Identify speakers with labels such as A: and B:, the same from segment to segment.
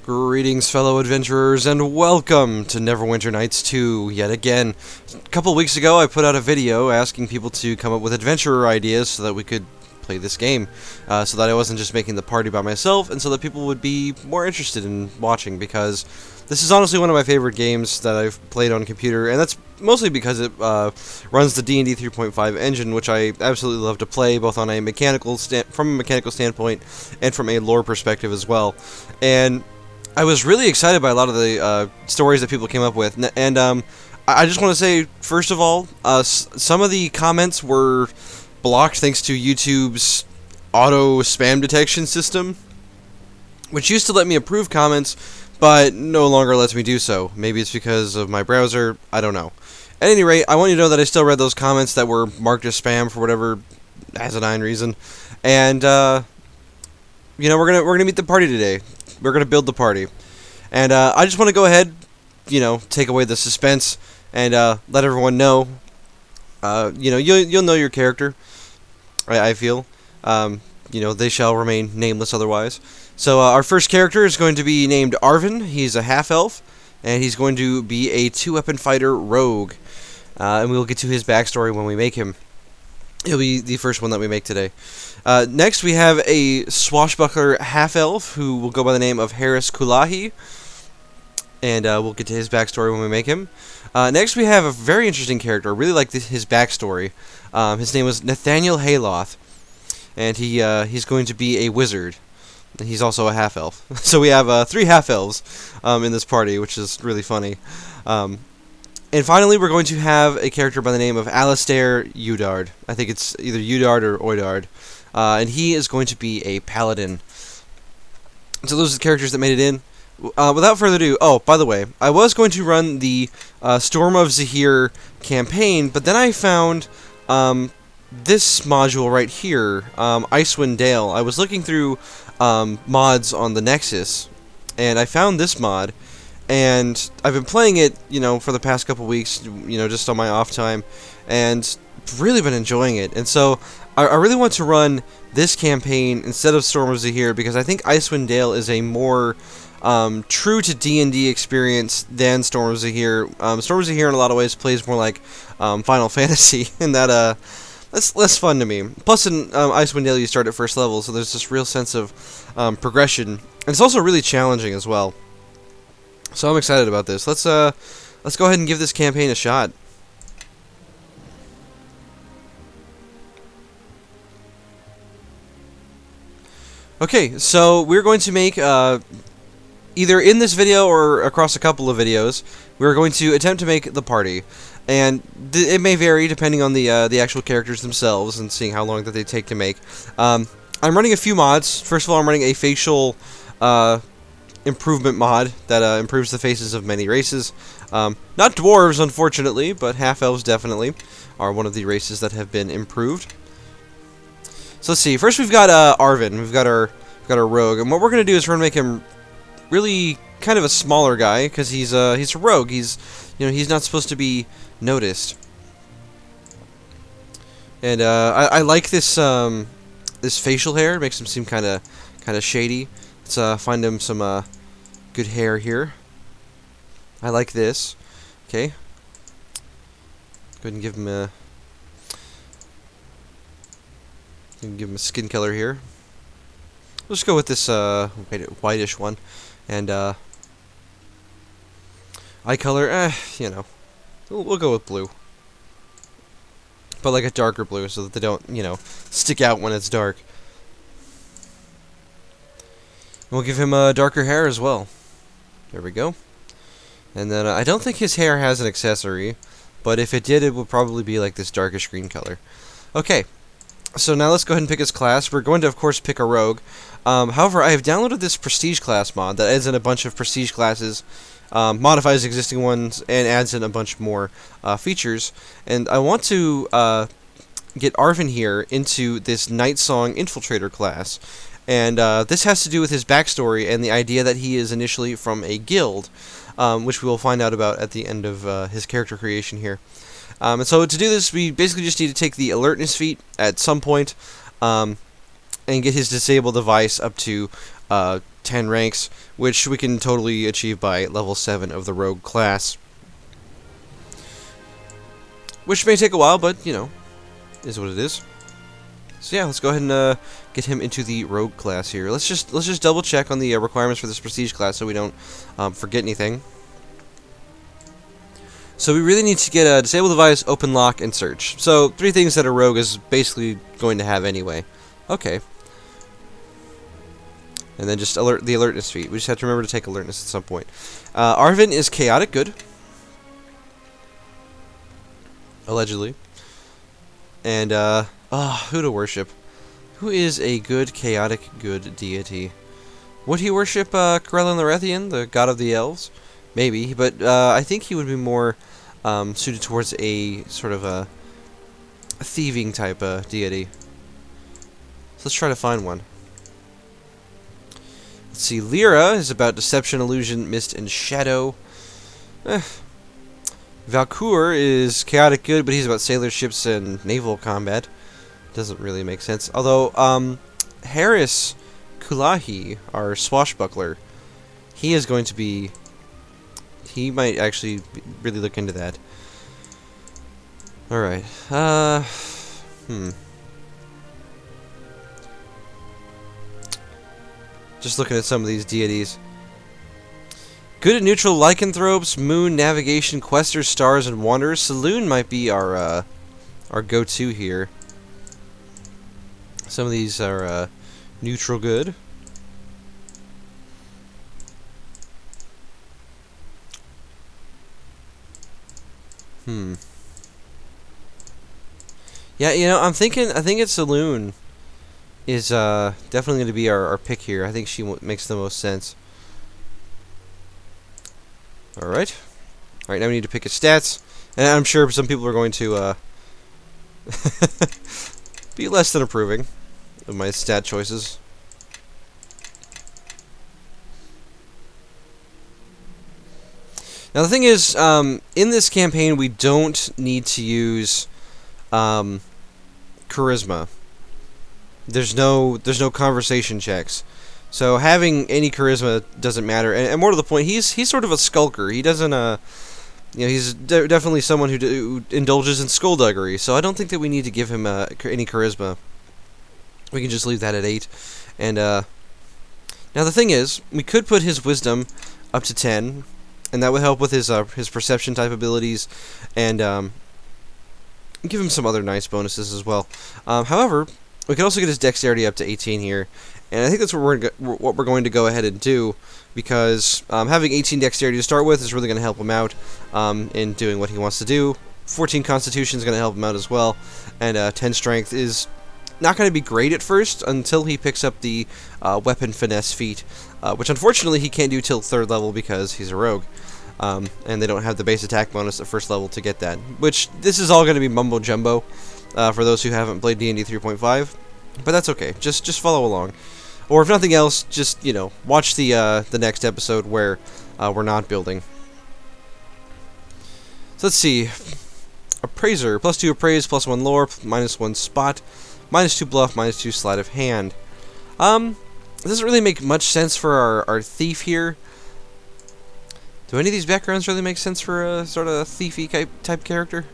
A: Greetings, fellow adventurers, and welcome to Neverwinter Nights 2 yet again. A couple weeks ago, I put out a video asking people to come up with adventurer ideas so that we could play this game, so that I wasn't just making the party by myself, and so that people would be more interested in watching, because this is honestly one of my favorite games that I've played on computer, and that's mostly because it runs the D&D 3.5 engine, which I absolutely love to play, both on a from a mechanical standpoint and from a lore perspective as well. And I was really excited by a lot of the stories that people came up with, and I just want to say, first of all, some of the comments were blocked thanks to YouTube's auto spam detection system, which used to let me approve comments, but no longer lets me do so. Maybe it's because of my browser, I don't know. At any rate, I want you to know that I still read those comments that were marked as spam for whatever asinine reason, and you know, we're gonna meet the party today. We're gonna build the party, and I just want to go ahead, you know, take away the suspense and let everyone know. You know, you'll know your character. I feel, you know, they shall remain nameless otherwise. So our first character is going to be named Arvin. He's a half-elf, and he's going to be a two-weapon fighter rogue. And we'll get to his backstory when we make him. He'll be the first one that we make today. Next, we have a swashbuckler half-elf who will go by the name of Harris Kulahi, and we'll get to his backstory when we make him. Next, we have a very interesting character. I really like his backstory. His name was Nathaniel Hayloth, and he's going to be a wizard. And he's also a half-elf. So we have 3 half-elves in this party, which is really funny. And finally, we're going to have a character by the name of Alistair Udard. I think it's either Udard or Oidard. And he is going to be a paladin. So those are the characters that made it in. Without further ado, oh, by the way, I was going to run the Storm of Zahir campaign, but then I found this module right here, Icewind Dale. I was looking through mods on the Nexus, and I found this mod. And I've been playing it, you know, for the past couple weeks, you know, just on my off time, and really been enjoying it. And so I really want to run this campaign instead of Storm of Zahir, because I think Icewind Dale is a more true to D&D experience than Storm of Zahir. Storm of Zahir in a lot of ways plays more like Final Fantasy, and that's less fun to me. Plus in Icewind Dale you start at first level, so there's this real sense of progression, and it's also really challenging as well. So I'm excited about this. Let's go ahead and give this campaign a shot. Okay, so we're going to make either in this video or across a couple of videos, we're going to attempt to make the party, and it may vary depending on the actual characters themselves and seeing how long that they take to make. I'm running a few mods. First of all, I'm running a facial improvement mod that improves the faces of many races. Not dwarves, unfortunately, but half-elves definitely are one of the races that have been improved. So let's see. First, we've got Arvin. We've got our rogue, and what we're gonna do is we're gonna make him really kind of a smaller guy, because he's a rogue. He's not supposed to be noticed. And I like this this facial hair. It makes him seem kind of shady. Let's find him some good hair here. I like this. Okay. Go ahead and give him a skin color here. Let's go with this whitish one, and eye color. You know, we'll go with blue, but like a darker blue, so that they don't, you know, stick out when it's dark. We'll give him darker hair as well. There we go. And then I don't think his hair has an accessory, but if it did, it would probably be like this darkish green color. Okay, so now let's go ahead and pick his class. We're going to, of course, pick a rogue. However, I have downloaded this prestige class mod that adds in a bunch of prestige classes, modifies existing ones, and adds in a bunch more features. And I want to get Arvin here into this Night Song Infiltrator class. And this has to do with his backstory and the idea that he is initially from a guild, which we will find out about at the end of his character creation here. And so to do this, we basically just need to take the alertness feat at some point, and get his disable device up to 10 ranks, which we can totally achieve by level 7 of the rogue class. Which may take a while, but, you know, is what it is. So yeah, let's go ahead and get him into the rogue class here. Let's just double check on the requirements for this prestige class so we don't forget anything. So we really need to get disable device, open lock, and search. So 3 things that a rogue is basically going to have anyway. Okay. And then just the alertness feat. We just have to remember to take alertness at some point. Arvin is chaotic good. Allegedly. And, who to worship? Who is a good, chaotic, good deity? Would he worship Corellin Larethian, the god of the elves? Maybe, but I think he would be more suited towards a sort of a thieving type deity. So let's try to find one. Let's see, Lyra is about deception, illusion, mist, and shadow. Valcour is chaotic good, but he's about sailor ships and naval combat. Doesn't really make sense. Although, Harris Kulahi, our swashbuckler, he is going to be... He might actually really look into that. Alright. Just looking at some of these deities. Good at neutral lycanthropes, moon, navigation, questers, stars, and wanderers. Saloon might be our go-to here. Some of these are neutral good. Yeah, you know, I think it's Saloon is definitely going to be our pick here. I think she makes the most sense. Alright. Alright, now we need to pick his stats. And I'm sure some people are going to be less than approving of my stat choices. Now the thing is, in this campaign we don't need to use charisma. There's no conversation checks. So having any charisma doesn't matter, and more to the point, he's sort of a skulker. He doesn't, you know, he's definitely someone who indulges in skullduggery. So I don't think that we need to give him any charisma. We can just leave that at 8. And now the thing is, we could put his wisdom up to 10, and that would help with his perception type abilities, and give him some other nice bonuses as well. However, we can also get his dexterity up to 18 here. And I think that's what we're going to go ahead and do, because having 18 dexterity to start with is really going to help him out in doing what he wants to do. 14 constitution is going to help him out as well, and 10 strength is not going to be great at first until he picks up the weapon finesse feat, which unfortunately he can't do till 3rd level because he's a rogue, and they don't have the base attack bonus at 1st level to get that. Which this is all going to be mumbo jumbo for those who haven't played D&D 3.5, but that's okay. Just follow along. Or if nothing else, just, you know, watch the next episode where we're not building. So let's see. Appraiser. +2 appraise, +1 lore, -1 spot, -2 bluff, -2 sleight of hand. It doesn't really make much sense for our thief here. Do any of these backgrounds really make sense for a sort of thiefy type character?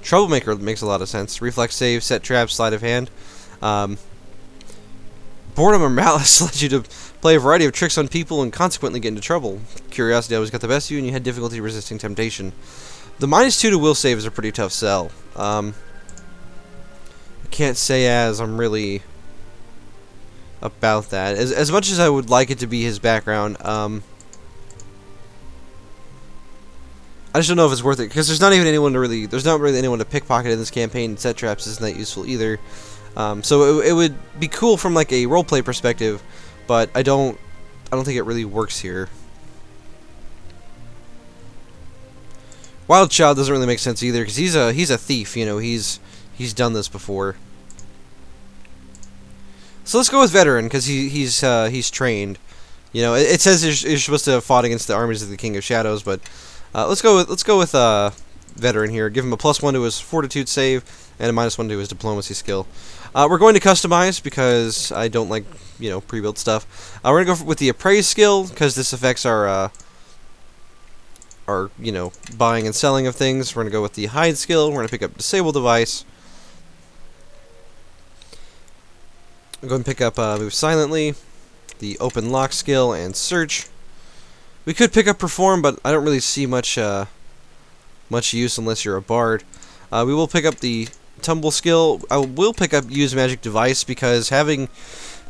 A: Troublemaker makes a lot of sense. Reflex save, set trap, sleight of hand. Boredom or malice led you to play a variety of tricks on people and consequently get into trouble. Curiosity always got the best of you, and you had difficulty resisting temptation. The -2 to will save is a pretty tough sell. I can't say I'm really about that. As much as I would like it to be his background, I just don't know if it's worth it, because there's not really anyone to pickpocket in this campaign, and set traps isn't that useful either. So it would be cool from like a roleplay perspective, but I don't think it really works here. Wild Child doesn't really make sense either, because he's a thief, you know, he's done this before. So let's go with Veteran, because he's trained. You know, it says you're supposed to have fought against the armies of the King of Shadows, but let's go with Veteran here. Give him a +1 to his Fortitude save, and a -1 to his diplomacy skill. We're going to customize because I don't like, pre-built stuff. We're going to go with the appraise skill because this affects our buying and selling of things. We're going to go with the hide skill. We're going to pick up disable device. I'm going to pick up move silently, the open lock skill, and search. We could pick up perform, but I don't really see much use unless you're a bard. We will pick up the tumble skill. I will pick up use magic device because having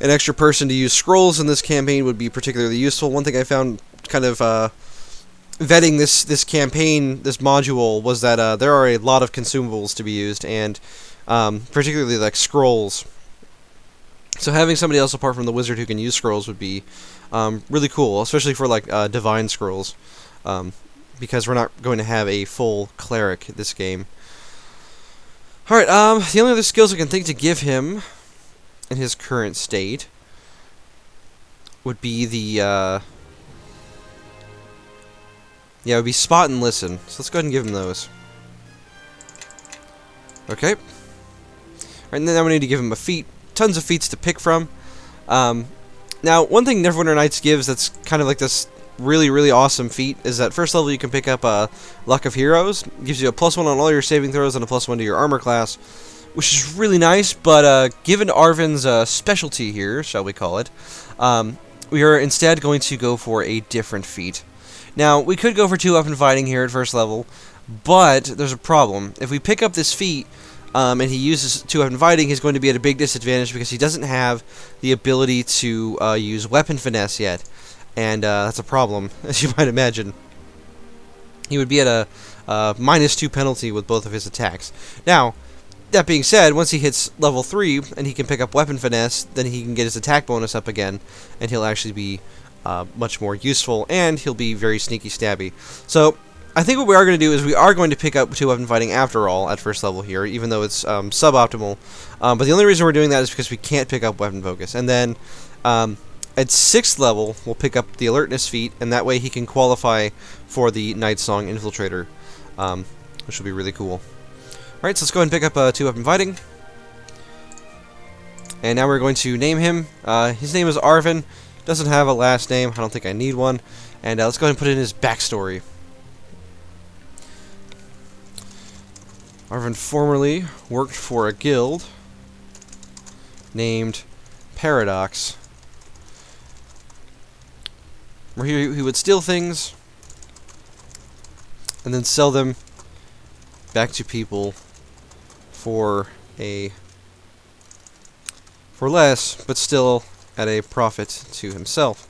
A: an extra person to use scrolls in this campaign would be particularly useful. One thing I found kind of vetting this campaign, this module, was that there are a lot of consumables to be used, and particularly like scrolls. So having somebody else apart from the wizard who can use scrolls would be really cool, especially for like divine scrolls, because we're not going to have a full cleric this game. Alright, the only other skills I can think to give him in his current state would be the, it would be spot and listen. So let's go ahead and give him those. Okay. Alright, and then we need to give him a feat. Tons of feats to pick from. Now, one thing Neverwinter Nights gives that's kind of like this really, really awesome feat is that first level you can pick up Luck of Heroes. It gives you a +1 on all your saving throws and a +1 to your armor class, which is really nice, but given Arven's specialty here, shall we call it, we are instead going to go for a different feat. Now, we could go for 2-weapon fighting here at first level, but there's a problem. If we pick up this feat, and he uses 2-weapon fighting, he's going to be at a big disadvantage because he doesn't have the ability to use weapon finesse yet. And that's a problem, as you might imagine. He would be at a -2 penalty with both of his attacks. Now, that being said, once he hits level 3 and he can pick up weapon finesse, then he can get his attack bonus up again, and he'll actually be much more useful, and he'll be very sneaky stabby. So, I think what we are going to do is we are going to pick up 2-weapon fighting after all at first level here, even though it's suboptimal. But the only reason we're doing that is because we can't pick up weapon focus. And then at 6th level, we'll pick up the alertness feat, and that way he can qualify for the Night Song Infiltrator, which will be really cool. Alright, so let's go ahead and pick up 2-weapon fighting. And now we're going to name him. His name is Arvin. Doesn't have a last name. I don't think I need one. And let's go ahead and put in his backstory. Arvin formerly worked for a guild named Paradox, where he would steal things and then sell them back to people for less, but still at a profit to himself.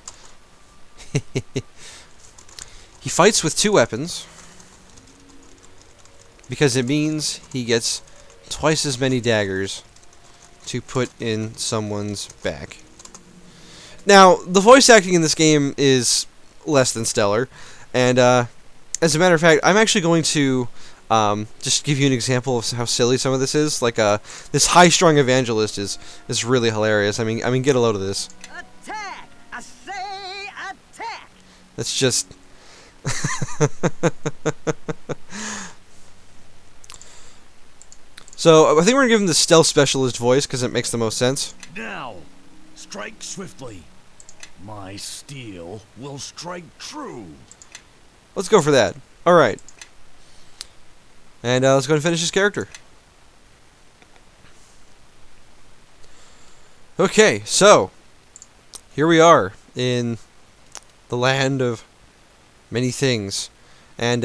A: He fights with 2 weapons because it means he gets twice as many daggers to put in someone's back. Now, the voice acting in this game is less than stellar, and as a matter of fact, I'm actually going to just give you an example of how silly some of this is. Like, this high-strung evangelist is really hilarious. I mean, get a load of this.
B: Attack! I say attack!
A: That's just... So, I think we're going to give him the stealth specialist voice, because it makes the most sense.
C: Now, strike swiftly. My steel will strike true.
A: Let's go for that. Alright. And let's go and finish his character. Okay, so here we are in the land of many things. And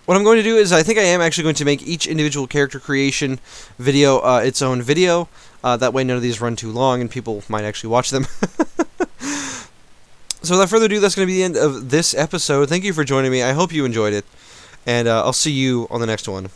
A: what I'm going to do is I think I am actually going to make each individual character creation video its own video. That way none of these run too long and people might actually watch them. So without further ado, that's going to be the end of this episode. Thank you for joining me. I hope you enjoyed it. And I'll see you on the next one.